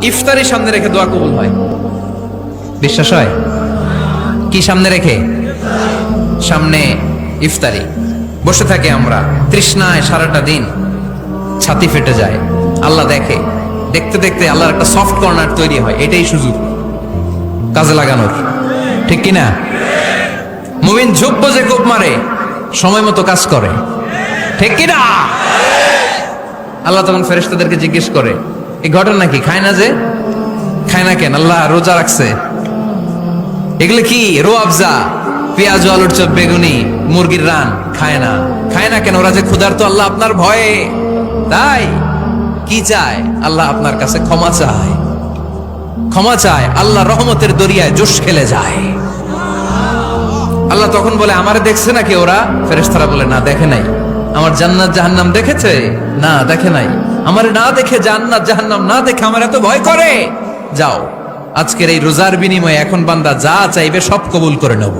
ইফতারি সামনে রেখে দোয়া কবুল হয়, বিশ্বাস হয়? কি সামনে রেখে? সামনে ইফতারি, বসে থাকে আমরা তৃষ্ণায় সারাটা দিন, ছাতি ফেটে যায়। আল্লাহ দেখে, দেখতে দেখতে আল্লাহর একটা সফট কর্নার তৈরি হয়। এটাই সুযোগ কাজে লাগানোর, ঠিক কিনা? মুমিন ঝোপ যে কোপ মারে, সময় মতো কাজ করে, ঠিক কিনা? আল্লাহ তখন ফেরেশতাদেরকে জিজ্ঞেস করে, এই ঘটনা কি? খায় না যে? খায় না কেন? আল্লাহ রোজা রাখছে, এগুলো কি? রো আফজা, পেঁয়াজ, আলুর চপ, বেগুনি, মুরগির রান খায় না। খায় না কেন? ওরা যে ক্ষুধার্ত, আল্লাহ আপনার ভয়ে। তাই কি চায়? আল্লাহ আপনার কাছে ক্ষমা চায়, ক্ষমা চায়। আল্লাহ রহমতের দরিয়ায় জোশ খেলে যায়। আল্লাহ তখন বলে, আমারে দেখছে নাকি ওরা? ফেরেশতারা বলে, না দেখে নাই। আমার জান্নাত জাহান্নাম দেখেছে? না দেখে নাই। আমারে না দেখে, জান্নাত জাহান্নাম না দেখে আমার এত ভয় করে? যাও, আজকের এই রোজার বিনিময়ে এখন বান্দা যা চাইবে সব কবুল করে নেব।